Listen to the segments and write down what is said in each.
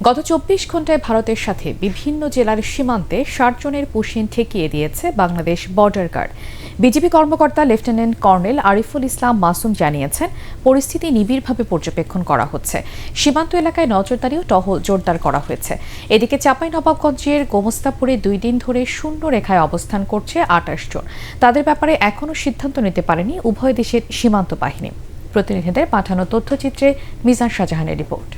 গত ২৪ ঘণ্টায় ভারতের সাথে বিভিন্ন জেলার সীমান্তে ৬০ জনের পুশিন ঠেকিয়ে দিয়েছে বাংলাদেশ বর্ডার গার্ড। বিজিবি কর্মকর্তা লেফটেন্যান্ট কর্নেল আরিফুল ইসলাম মাসুম জানিয়েছেন, পরিস্থিতি নিবিড়ভাবে পর্যবেক্ষণ করা হচ্ছে। সীমান্ত এলাকায় নজরদারি ও টহল জোরদার করা হয়েছে। এদিকে চাঁপাইনবাবগঞ্জের গোমস্তাপুরে ২ দিন ধরে শূন্য রেখায় অবস্থান করছে ২৮ জন। তাদের ব্যাপারে এখনও সিদ্ধান্ত নিতে পারেনি উভয় দেশের সীমান্ত বাহিনী। প্রতিনিধিদের পাঠানো তথ্যচিত্রে মিজান শাহজাহানের রিপোর্ট।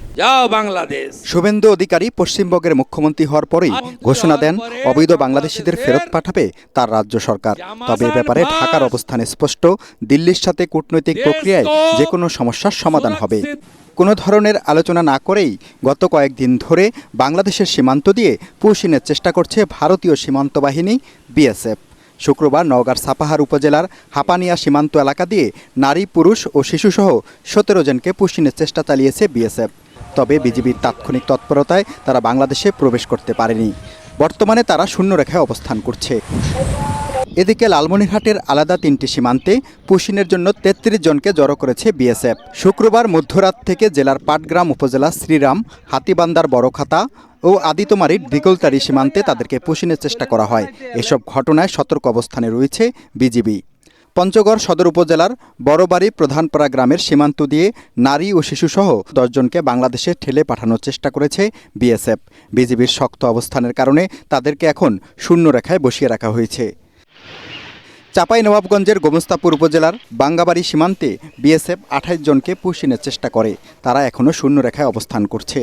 শুভেন্দু অধিকারী পশ্চিমবঙ্গের মুখ্যমন্ত্রী হওয়ার পরেই ঘোষণা দেন অবৈধ বাংলাদেশিদের ফেরত পাঠাবে তার রাজ্য সরকার। তবে এ ব্যাপারে ঢাকার অবস্থান স্পষ্ট, দিল্লির সাথে কূটনৈতিক প্রক্রিয়ায় যে কোনো সমস্যার সমাধান হবে। কোনো ধরনের আলোচনা না করেই গত কয়েকদিন ধরে বাংলাদেশের সীমান্ত দিয়ে পুশিনের চেষ্টা করছে ভারতীয় সীমান্ত বাহিনী বিএসএফ। শুক্রবার নওগাঁর সাপাহার উপজেলার হাপানিয়া সীমান্ত এলাকা দিয়ে নারী, পুরুষ ও শিশুসহ ১৭ জনকে পুশিনের চেষ্টা চালিয়েছে বিএসএফ। তবে বিজিবির তাৎক্ষণিক তৎপরতায় তারা বাংলাদেশে প্রবেশ করতে পারেনি। বর্তমানে তারা শূন্য রেখায় অবস্থান করছে। এদিকে লালমনিরহাটের আলাদা ৩টি সীমান্তে পুশিনের জন্য ৩৩ জনকে জড়ো করেছে বিএসএফ। শুক্রবার মধ্যরাত থেকে জেলার পাটগ্রাম উপজেলা শ্রীরাম, হাতিবান্দার বড়খাতা ও আদিতমারির দিগলতারি সীমান্তে তাদেরকে পুশিনের চেষ্টা করা হয়। এসব ঘটনায় সতর্ক অবস্থানে রয়েছে বিজিবি। পঞ্চগড় সদর উপজেলার বড়বাড়ি প্রধানপাড়া গ্রামের সীমান্ত দিয়ে নারী ও শিশুসহ ১০ জনকে বাংলাদেশে ঠেলে পাঠানোর চেষ্টা করেছে বিএসএফ। বিজিবির শক্ত অবস্থানের কারণে তাদেরকে এখন শূন্য রেখায় বসিয়ে রাখা হয়েছে। চাঁপাইনবাবগঞ্জের গোমস্তাপুর উপজেলার বাঙ্গাবাড়ি সীমান্তে বিএসএফ ২৮ জনকে পুশিনের চেষ্টা করে। তারা এখনও শূন্য রেখায় অবস্থান করছে।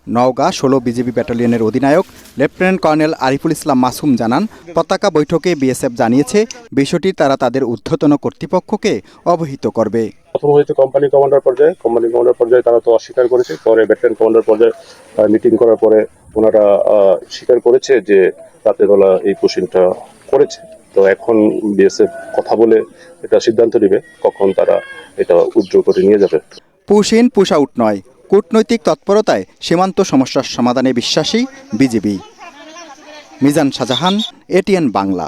নওগাঁ ১৬ বিজিবি ব্যাটালিয়নের অধিনায়ক লেফটেন্যান্ট কর্নেল আরিফুল ইসলাম মাসুম জানান, পতাকা বৈঠকে বিএসএফ জানিয়েছে বিষয়টি তারা তাদের ঊর্ধ্বতন কর্তৃপক্ষকে অবহিত করবে। প্রথম হয়তো কোম্পানি কমান্ডার পর্যায়ে তারা তো অস্বীকার করেছে। পরে ব্যাটালিয়ন কমান্ডার পর্যায়ে মিটিং করার পরে ওনারা স্বীকার করেছে যে রাতের বেলা এই পুশিনটা করেছে। তো এখন বিএসএফ কথা বলে এটা সিদ্ধান্ত নেবে কখন তারা এটা উদ্যোগ করে নিয়ে যাবে। পুশিন পুশ আউট নয়, কূটনৈতিক তৎপরতায় সীমান্ত সমস্যার সমাধানে বিশ্বাসী বিজিবি। মিজান শাহজাহান, এটিএন বাংলা।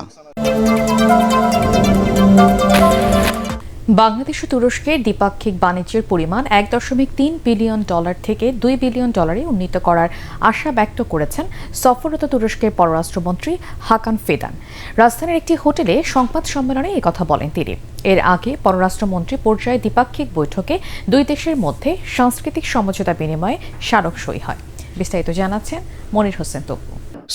বাংলাদেশ ও তুরস্কের দ্বিপাক্ষিক বাণিজ্যের পরিমাণ $1.3 বিলিয়ন থেকে $2 বিলিয়ন উন্নীত করার আশা ব্যক্ত করেছেন সফররত তুরস্কের পররাষ্ট্রমন্ত্রী হাকান ফিদান। রাজধানীর একটি হোটেলে সংবাদ সম্মেলনে একথা বলেন তিনি। এর আগে পররাষ্ট্রমন্ত্রী পর্যায়ে দ্বিপাক্ষিক বৈঠকে দুই দেশের মধ্যে সাংস্কৃতিক সমঝোতা বিনিময়ে স্মারক সই হয়। বিস্তারিত জানাচ্ছেন মনির হোসেন তপু।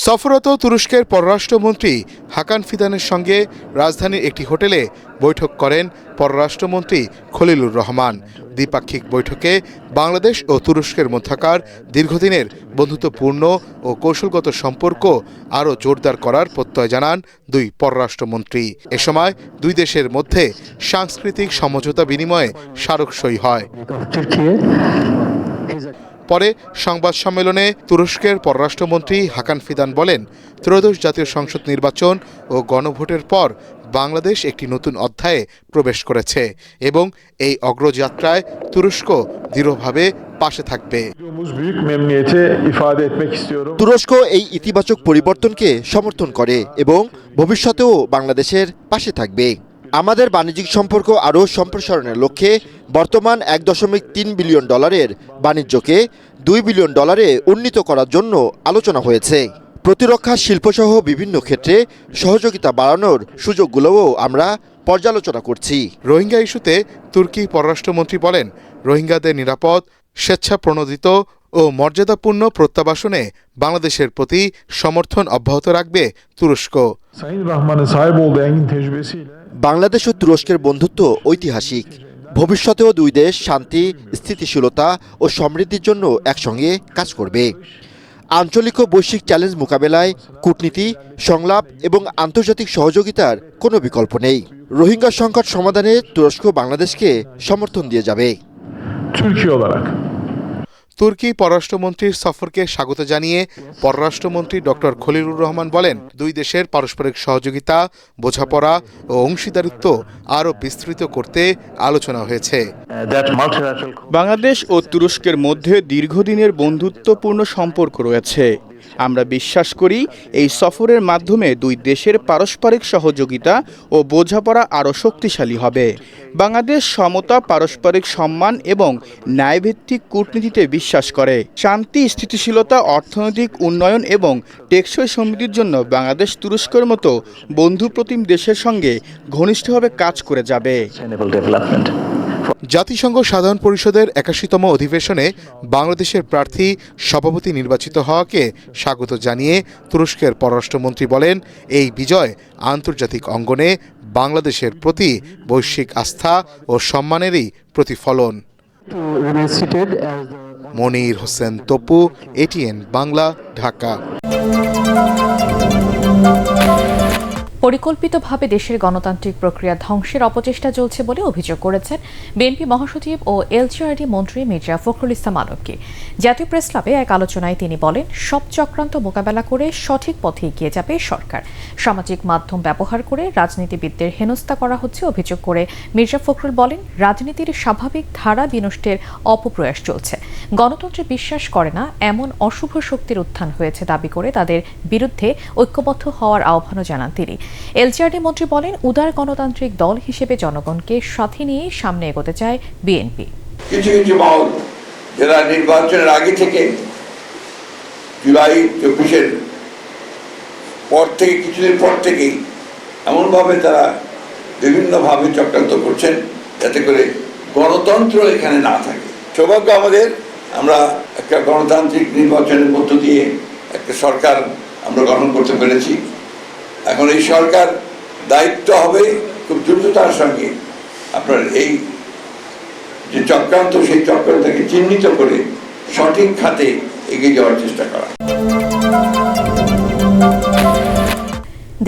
সফররত তুরস্কের পররাষ্ট্রমন্ত্রী হাকান ফিদানের সঙ্গে রাজধানীর একটি হোটেলে বৈঠক করেন পররাষ্ট্রমন্ত্রী খলিলুর রহমান। দ্বিপাক্ষিক বৈঠকে বাংলাদেশ ও তুরস্কের মধ্যকার দীর্ঘদিনের বন্ধুত্বপূর্ণ ও কৌশলগত সম্পর্ক আরও জোরদার করার প্রত্যয় জানান দুই পররাষ্ট্রমন্ত্রী। এ সময় দুই দেশের মধ্যে সাংস্কৃতিক সমঝোতা বিনিময়ে স্মারক সই হয়। পরে সংবাদ সম্মেলনে তুরস্কের পররাষ্ট্রমন্ত্রী হাকান ফিদান বলেন, ত্রয়োদশ জাতীয় সংসদ নির্বাচন ও গণভোটের পর বাংলাদেশ একটি নতুন অধ্যায়ে প্রবেশ করেছে এবং এই অগ্রযাত্রায় তুরস্ক দৃঢ়ভাবে পাশে থাকবে। তুরস্ক এই ইতিবাচক পরিবর্তনকে সমর্থন করে এবং ভবিষ্যতেও বাংলাদেশের পাশে থাকবে। আমাদের বাণিজ্যিক সম্পর্ক আরও সম্প্রসারণের লক্ষ্যে বর্তমান $1.3 বিলিয়ন বাণিজ্যকে $2 বিলিয়ন উন্নীত করার জন্য আলোচনা হয়েছে। প্রতিরক্ষা শিল্পসহ বিভিন্ন ক্ষেত্রে সহযোগিতা বাড়ানোর সুযোগগুলোও আমরা পর্যালোচনা করছি। রোহিঙ্গা ইস্যুতে তুর্কি পররাষ্ট্রমন্ত্রী বলেন, রোহিঙ্গাদের নিরাপদ, স্বেচ্ছাপ্রণোদিত ও মর্যাদাপূর্ণ প্রত্যাবাসনে বাংলাদেশের প্রতি সমর্থন অব্যাহত রাখবে তুরস্ক। বাংলাদেশ ও তুরস্কের বন্ধুত্ব ঐতিহাসিক। ভবিষ্যতেও দুই দেশ শান্তি, স্থিতিশীলতা ও সমৃদ্ধির জন্য একসঙ্গে কাজ করবে। আঞ্চলিক ও বৈশ্বিক চ্যালেঞ্জ মোকাবেলায় কূটনীতি, সংলাপ এবং আন্তর্জাতিক সহযোগিতার কোনো বিকল্প নেই। রোহিঙ্গা সংকট সমাধানে তুরস্ক বাংলাদেশকে সমর্থন দিয়ে যাবে। তুর্কি পররাষ্ট্রমন্ত্রীর সফরকে স্বাগত জানিয়ে পররাষ্ট্রমন্ত্রী ডক্টর খলিলুর রহমান বলেন, দুই দেশের পারস্পরিক সহযোগিতা, বোঝাপড়া ও অংশীদারিত্ব আরও বিস্তৃত করতে আলোচনা হয়েছে। বাংলাদেশ ও তুরস্কের মধ্যে দীর্ঘদিনের বন্ধুত্বপূর্ণ সম্পর্ক রয়েছে। আমরা বিশ্বাস করি এই সফরের মাধ্যমে দুই দেশের পারস্পরিক সহযোগিতা ও বোঝাপড়া আরও শক্তিশালী হবে। বাংলাদেশ সমতা, পারস্পরিক সম্মান এবং ন্যায়ভিত্তিক কূটনীতিতে বিশ্বাস করে। শান্তি, স্থিতিশীলতা, অর্থনৈতিক উন্নয়ন এবং টেকসই সমৃদ্ধির জন্য বাংলাদেশ তুরস্কের মতো বন্ধুপ্রতিম দেশের সঙ্গে ঘনিষ্ঠভাবে কাজ করে যাবে। জাতিসংঘ সাধারণ পরিষদের 81তম অধিবেশনে বাংলাদেশের প্রার্থী সভাপতি নির্বাচিত হওয়াকে স্বাগত জানিয়ে তুরস্কের পররাষ্ট্রমন্ত্রী বলেন, এই বিজয় আন্তর্জাতিক অঙ্গনে বাংলাদেশের প্রতি বৈশ্বিক আস্থা ও সম্মানেরই প্রতিফলন। মনির হোসেন তপু, এটিএন বাংলা, ঢাকা। পরিকল্পিতভাবে দেশের গণতান্ত্রিক প্রক্রিয়া ধ্বংসের অপচেষ্টা চলছে বলে অভিযোগ করেছেন বিএনপি মহাসচিব ও এলজিআরডি মন্ত্রী মির্জা ফখরুল ইসলাম আলমগীর। জাতীয় প্রেসক্লাবে এক আলোচনায় তিনি বলেন, সব চক্রান্ত মোকাবেলা করে সঠিক পথে এগিয়ে যাবে সরকার। সামাজিক মাধ্যম ব্যবহার করে রাজনীতিবিদদের হেনস্থা করা হচ্ছে অভিযোগ করে মির্জা ফখরুল বলেন, রাজনীতির স্বাভাবিক ধারা বিনষ্টের অপপ্রয়াস চলছে। গণতন্ত্রে বিশ্বাস করে না এমন অশুভ শক্তির উত্থান হয়েছে দাবি করে তাদের বিরুদ্ধে ঐক্যবদ্ধ হওয়ার আহ্বানও জানান তিনি। এলজিআরডি মন্ত্রী বলেন, উদার গণতান্ত্রিক দল হিসেবে জনগণকে সাথে নিয়ে সামনে এগোতে চায় বিএনপি। কিছু কিছু মহল যারা নির্বাচনের আগে থেকে জুলাই 24-এর পর থেকে কিছুদিন পর থেকেই এমনভাবে তারা বিভিন্নভাবে চক্রান্ত করছেন যাতে করে গণতন্ত্র এখানে না থাকে। সৌভাগ্য আমাদের, আমরা একটা গণতান্ত্রিক নির্বাচনের মধ্য দিয়ে একটা সরকার আমরা গঠন করতে পেরেছি। এখন এই সরকার দায়িত্ব হবে খুব দ্রুততার সঙ্গে আপনার এই যে চক্রান্ত, সেই চক্রান্তকে চিহ্নিত করে সঠিক খাতে এগিয়ে যাওয়ার চেষ্টা করা।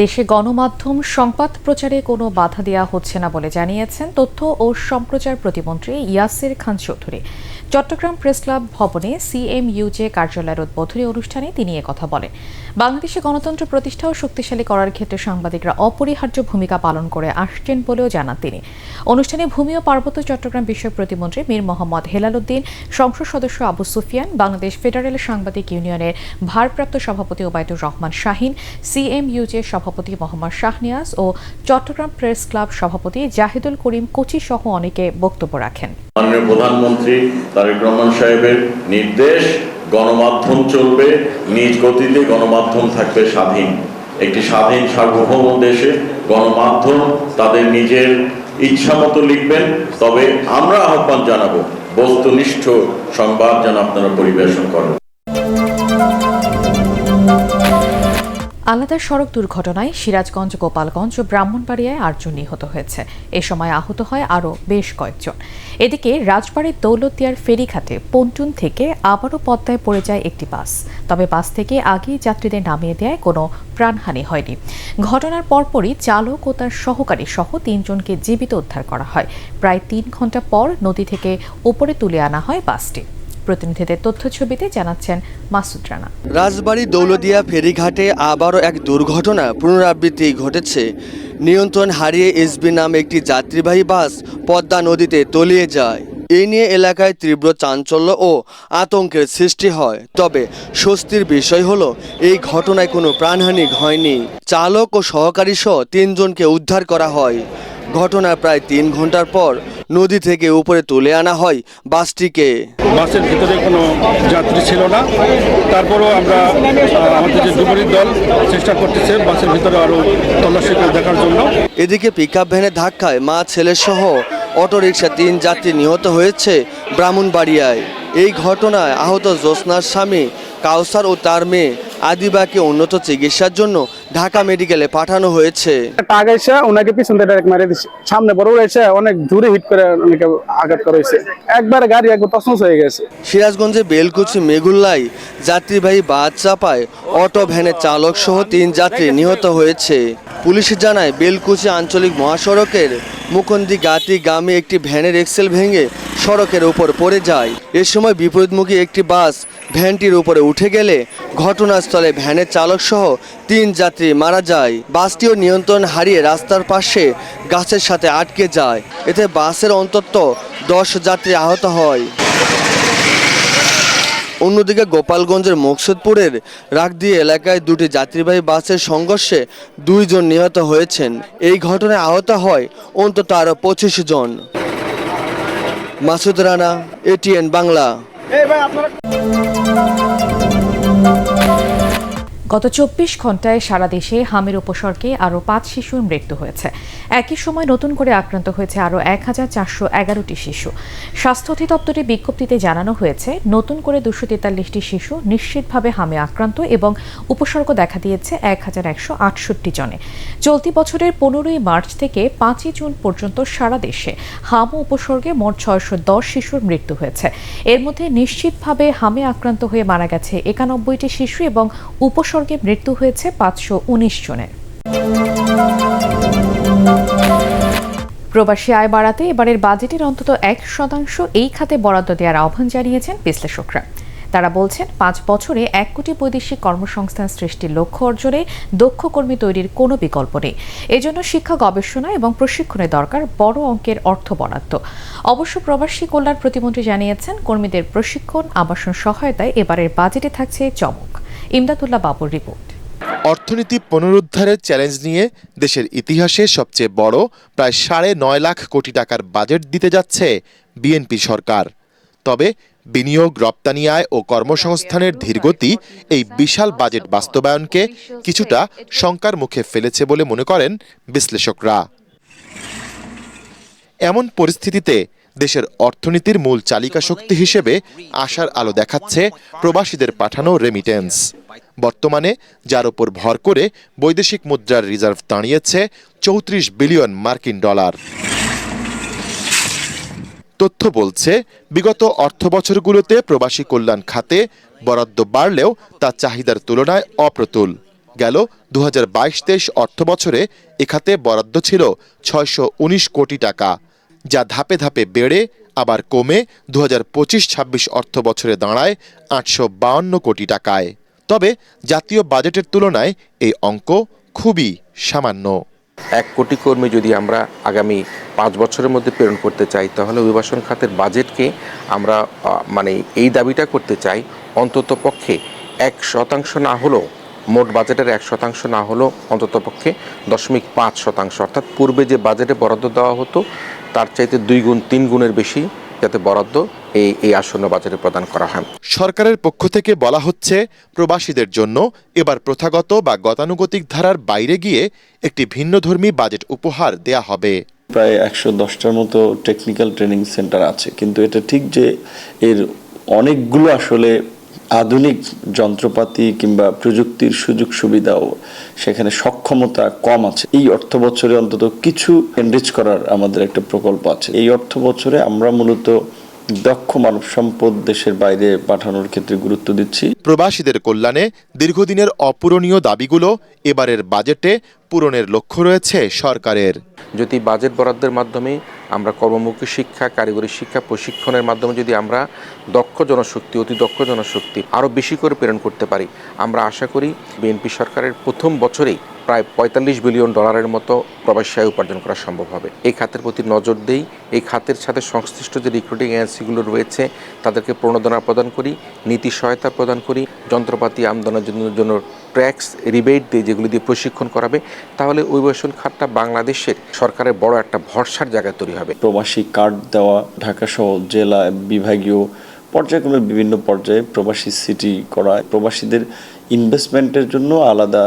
দেশে গণমাধ্যম সংবাদ প্রচারে কোনো বাধা দেওয়া হচ্ছে না বলে জানিয়েছেন তথ্য ও সম্প্রচার প্রতিমন্ত্রী ইয়াসির খান চৌধুরী। চট্টগ্রাম প্রেস ক্লাব ভবনে সিএমইউজে কার্যালয়ের উদ্বোধনী অনুষ্ঠানে তিনি একথা বলেন। বাংলাদেশে গণতন্ত্র প্রতিষ্ঠা ও শক্তিশালী করার ক্ষেত্রে সাংবাদিকরা অপরিহার্য ভূমিকা পালন করে আসছেন বলেও জানান তিনি। অনুষ্ঠানে ভূমি ও পার্বত্য চট্টগ্রাম বিষয়ক প্রতিমন্ত্রী মীর মোহাম্মদ হেলাল উদ্দিন, সংসদ সদস্য আবু সুফিয়ান, বাংলাদেশ ফেডারেল সাংবাদিক ইউনিয়নের ভারপ্রাপ্ত সভাপতি ওবায়দুর রহমান শাহিন, সিএমইউজে সভাপতি মোহাম্মদ শাহনিয়াজ ও চট্টগ্রাম প্রেস ক্লাব সভাপতি জাহিদুল করিম কোচি সহ অনেকে বক্তব্য রাখেন। মাননীয় প্রধানমন্ত্রী তারেক রহমান সাহেবের নির্দেশ, গণমাধ্যম চলবে নিজ গতিতে, গণমাধ্যম থাকবে স্বাধীন। একটি স্বাধীন সার্বভৌম দেশে গণমাধ্যম তাদের নিজের ইচ্ছা মতো লিখবেন, তবে আমরা আহ্বান জানাবো বস্তুনিষ্ঠ সংবাদ যেন আপনারা পরিবেশন করেন। আলাদা সড়ক দুর্ঘটনায় সিরাজগঞ্জ, গোপালগঞ্জ ও ব্রাহ্মণবাড়িয়ায় 8 জন নিহত হয়েছে। এ সময় আহত হয় আরও বেশ কয়েকজন। এদিকে রাজবাড়ীর দৌলতদিয়ার ফেরিঘাটে পন্টুন থেকে আবারও পদ্মায় পড়ে যায় একটি বাস। তবে বাস থেকে আগেই যাত্রীদের নামিয়ে দেয় কোনো প্রাণহানি হয়নি। ঘটনার পরপরই চালক ও তার সহকারী সহ 3 জনকে জীবিত উদ্ধার করা হয়। প্রায় 3 ঘন্টা পর নদী থেকে উপরে তুলে আনা হয় বাসটি। প্রতিনিধিদের তথ্য ছবিতে জানাচ্ছেন মাসুদ রানা। রাজবাড়ী দৌলতদিয়া ফেরিঘাটে আবারও এক দুর্ঘটনা পুনরাবৃত্তি ঘটেছে। নিয়ন্ত্রণ হারিয়ে এসবি নামে একটি যাত্রীবাহী বাস পদ্মা নদীতে তলিয়ে যায়। এই নিয়ে এলাকায় তীব্র চাঞ্চল্য ও আতঙ্কের সৃষ্টি হয়। তবে স্বস্তির বিষয় হলো এই ঘটনায় কোনো প্রাণহানি হয়নি। চালক ও সহকারী সহ 3 জনকে উদ্ধার করা হয়। ঘটনার প্রায় 3 ঘন্টার পর নদী থেকে উপরে তুলে আনা হয় বাসটিকে। বাসের ভিতরে কোনো যাত্রী ছিল না, তারপরেও আমরা আমাদের যে ডুবুরির দল চেষ্টা করতেছে বাসের ভিতরে আরও তল্লাশি করে দেখার জন্য। এদিকে পিকআপ ভ্যানের ধাক্কায় মা ছেলে সহ অটোরিকশা 3 যাত্রী নিহত হয়েছে ব্রাহ্মণবাড়িয়ায়। এই ঘটনায় আহত জ্যোৎস্নার স্বামী কাউসার ও তার মেয়ে আদিবাকে উন্নত চিকিৎসার জন্য ঢাকা মেডিকেলে পাঠানো হয়েছে। টাকা এসে ওনাকে পিছন থেকে ডাইরেক্ট মারিয়ে দিচ্ছে, সামনে বড় এসে অনেক জোরে হিট করে অনেকে আঘাত করা হয়েছে, একবারে গাড়ি একবার তছনছ হয়ে গেছে। সিরাজগঞ্জে বেলকুচি মেগুল্লায় যাত্রীবাহী বাস চাপায় অটো ভ্যানের চালক সহ 3 যাত্রী নিহত হয়েছে। পুলিশ জানায় বেলকুচি আঞ্চলিক মহাসড়কের মুকন্দি গাতি গ্রামে একটি ভ্যানের এক্সেল ভেঙে সড়কের উপর পড়ে যায়। এ সময় বিপরীতমুখী একটি বাস ভ্যানটির উপরে উঠে গেলে ঘটনাস্থলে ভ্যানের চালক সহ 3 যাত্রী মারা যায়। বাসটিও নিয়ন্ত্রণ হারিয়ে রাস্তার পাশে গাছের সাথে আটকে যায়। এতে বাসের অন্তত 10 যাত্রী আহত হয়। অন্যদিকে গোপালগঞ্জের মকসুদপুরের রাগদিয়া এলাকায় দুটি যাত্রীবাহী বাসের সংঘর্ষে 2 জন নিহত হয়েছেন। এই ঘটনায় আহত হয় অন্তত আরও 25 জন। মাসুদ রানা, ATN বাংলা। গত 24 ঘন্টায় সারা দেশে হামের উপসর্গে আরও 5 শিশুর মৃত্যু হয়েছে। একই সময় নতুন করে আক্রান্ত হয়েছে আরও 1411টি শিশু। স্বাস্থ্য অধিদপ্তরের বিজ্ঞপ্তিতে জানানো হয়েছে, নতুন করে 243টি শিশু নিশ্চিতভাবে হামে আক্রান্ত এবং উপসর্গ দেখা দিয়েছে 1168 জনে। চলতি বছরের 15ই মার্চ থেকে 5ই জুন পর্যন্ত সারা দেশে হাম উপসর্গে মোট 610 শিশুর মৃত্যু হয়েছে। এর মধ্যে নিশ্চিতভাবে হামে আক্রান্ত হয়ে মারা গেছে 91টি শিশু এবং উপসর্গে মৃত্যু হয়েছে 519 জনের। প্রবাসী আয় বাড়াতে এবারের বাজেটের অন্তত 1% এই খাতে বরাদ্দ দেওয়ার আহ্বান জানিয়েছেন বিশ্লেষকরা। তারা বলছেন, 5 বছরে 1 কোটি বৈদেশিক কর্মসংস্থান সৃষ্টির লক্ষ্য অর্জনে দক্ষ কর্মী তৈরির কোনো বিকল্প নেই। এজন্য শিক্ষা, গবেষণা এবং প্রশিক্ষণে দরকার বড় অঙ্কের অর্থ বরাদ্দ। অবশ্য প্রবাসী কল্যাণ প্রতিমন্ত্রী জানিয়েছেন, কর্মীদের প্রশিক্ষণ, আবাসন সহায়তায় এবারের বাজেটে থাকছে চমক। ইমদাদুল্লাহ বাবুর রিপোর্ট। অর্থনীতি পুনরুদ্ধারের চ্যালেঞ্জ নিয়ে দেশের ইতিহাসে সবচেয়ে বড় প্রায় 9.5 লাখ কোটি টাকার বাজেট দিতে যাচ্ছে বিএনপি সরকার। তবে বিনিয়োগ, রপ্তানি আয় ও কর্মসংস্থানের ধীরগতি এই বিশাল বাজেট বাস্তবায়নকে কিছুটা শঙ্কার মুখে ফেলেছে বলে মনে করেন বিশ্লেষকরা। এমন পরিস্থিতিতে দেশের অর্থনীতির মূল চালিকা শক্তি হিসেবে আশার আলো দেখাচ্ছে প্রবাসীদের পাঠানো রেমিটেন্স। বর্তমানে যার উপর ভর করে বৈদেশিক মুদ্রার রিজার্ভ দাঁড়িয়েছে 34 বিলিয়ন মার্কিন ডলার। তথ্য বলছে, বিগত অর্থবছরগুলোতে প্রবাসী কল্যাণ খাতে বরাদ্দ বাড়লেও তা চাহিদার তুলনায় অপ্রতুল। গেল 2022-23 অর্থবছরে এ খাতে বরাদ্দ ছিল 619 কোটি টাকা, যা ধাপে ধাপে বেড়ে আবার কমে 2025-26 অর্থবছরে দাঁড়ায় 852 কোটি টাকায়। তবে জাতীয় বাজেটের তুলনায় এই অঙ্ক খুবই সামান্য। 1 কোটি কর্মী যদি আমরা আগামী 5 বছরের মধ্যে প্রেরণ করতে চাই, তাহলে অভিবাসন খাতের বাজেটকে আমরা এই দাবিটা করতে চাই, অন্তত পক্ষে 1% না হলেও, মোট বাজেটের 1% না হলেও অন্ততপক্ষে 0.5%, অর্থাৎ পূর্বে যে বাজেটে বরাদ্দ দেওয়া হতো তার চাইতে 2 গুণ 3 গুণের বেশি যাতে বরাদ্দ এই আসন্ন বাজেটে প্রদান করা হয়। সরকারের পক্ষ থেকে বলা হচ্ছে, প্রবাসীদের জন্য এবার প্রথাগত বা গতানুগতিক ধারার বাইরে গিয়ে একটি ভিন্নধর্মী বাজেট উপহার দেয়া হবে। প্রায় 110টার মতো টেকনিক্যাল ট্রেনিং সেন্টার আছে, কিন্তু এটা ঠিক যে এর অনেকগুলো আসলে আধুনিক যন্ত্রপাতি কিংবা প্রযুক্তির সুযোগ সুবিধাও সেখানে সক্ষমতা কম আছে। এই অর্থ বছরে অন্তত কিছু এনরিচ করার আমাদের একটা প্রকল্প আছে। এই অর্থ বছরে আমরা মূলত দক্ষ মানব সম্পদ দেশের বাইরে পাঠানোর ক্ষেত্রে গুরুত্ব দিচ্ছি। প্রবাসীদের কল্যাণে দীর্ঘদিনের অপূরণীয় দাবিগুলো এবারের বাজেটে পূরণের লক্ষ্য রয়েছে সরকারের। যদি বাজেট বরাদ্দের মাধ্যমে আমরা কর্মমুখী শিক্ষা, কারিগরি শিক্ষা, প্রশিক্ষণের মাধ্যমে যদি আমরা দক্ষ জনশক্তি, অতি দক্ষ জনশক্তি আরও বেশি করে প্রেরণ করতে পারি, আমরা আশা করি বিএনপি সরকারের প্রথম বছরেই প্রায় 45 বিলিয়ন ডলারের মতো প্রবাসী আয় উপার্জন করা সম্ভব হবে। এই খাতের প্রতি নজর দেই, এই খাতের সাথে সংশ্লিষ্ট যে রিক্রুটিং এজেন্সিগুলো রয়েছে তাদেরকে প্রণোদনা প্রদান করি, নীতি সহায়তা প্রদান করি, যন্ত্রপাতি আমদানির জন্য ট্যাক্স রিবেট দিয়ে যেগুলি দিয়ে প্রশিক্ষণ করাবে, তাহলে অভিবাসন খাতটা বাংলাদেশের সরকারের বড় একটা ভরসার জায়গায় তৈরি হবে। প্রবাসী কার্ড দেওয়া, ঢাকা সহ জেলা, বিভাগীয় পর্যায়ক্রমে বিভিন্ন পর্যায়ে প্রবাসী সিটি করা, প্রবাসীদের ইনভেস্টমেন্টের জন্য আলাদা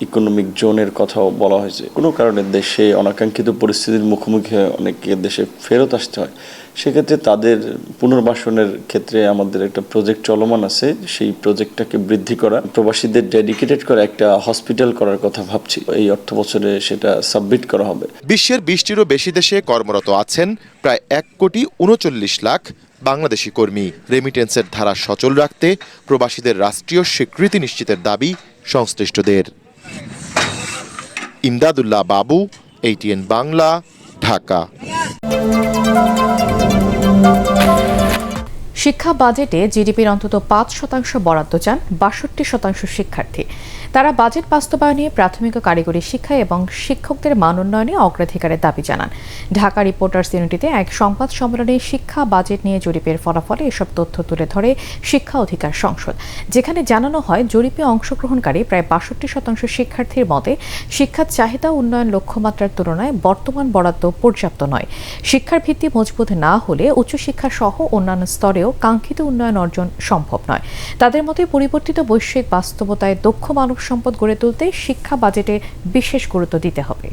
ইকোনমিক জোনের কথাও বলা হয়েছে। কোনো কারণে দেশে অনাকাঙ্ক্ষিত পরিস্থিতির মুখোমুখি হয়ে অনেকে দেশে ফেরত আসতে হয়, সেক্ষেত্রে তাদের পুনর্বাসনের ক্ষেত্রে আমাদের একটা প্রজেক্ট চলমান আছে। সেই প্রজেক্টটাকে বৃদ্ধি করা, প্রবাসীদের ডেডিকেটেড করা একটা হসপিটাল করার কথা ভাবছি। এই অর্থ বছরে সেটা সাবমিট করা হবে। বিশ্বের 20টিরও বেশি দেশে কর্মরত আছেন প্রায় 1.39 লাখ বাংলাদেশি কর্মী। রেমিটেন্সের ধারা সচল রাখতে প্রবাসীদের রাষ্ট্রীয় স্বীকৃতি নিশ্চিতের দাবি সংশ্লিষ্টদের। ইমদাদুল্লাহ বাবু, ATN বাংলা, ঢাকা। শিক্ষা বাজেটে জিডিপির অন্তত ৫% বরাদ্দ চান ৬২% শিক্ষার্থী। তারা বাজেট বাস্তবায়নে প্রাথমিক ও কারিগরি শিক্ষা এবং শিক্ষকদের মান উন্নয়নে অগ্রাধিকারের দাবি জানান। ঢাকা রিপোর্টার্স ইউনিটিতে এক সংবাদ সম্মেলনে শিক্ষা বাজেট নিয়ে জরিপের ফলাফলে এসব তথ্য তুলে ধরে শিক্ষা অধিকার সংসদ, যেখানে জানানো হয় জরিপে অংশগ্রহণকারী প্রায় ৬২% শিক্ষার্থীর মতে শিক্ষার চাহিদা উন্নয়ন লক্ষ্যমাত্রার তুলনায় বর্তমান বরাদ্দ পর্যাপ্ত নয়। শিক্ষার ভিত্তি মজবুত না হলে উচ্চশিক্ষা সহ অন্যান্য স্তরেও কাঙ্ক্ষিত উন্নয়ন অর্জন সম্ভব নয়। তাদের মতে পরিবর্তিত বৈশ্বিক বাস্তবতায় দক্ষ মানব সম্পদ গড়ে তুলতে শিক্ষা বাজেটে বিশেষ গুরুত্ব দিতে হবে।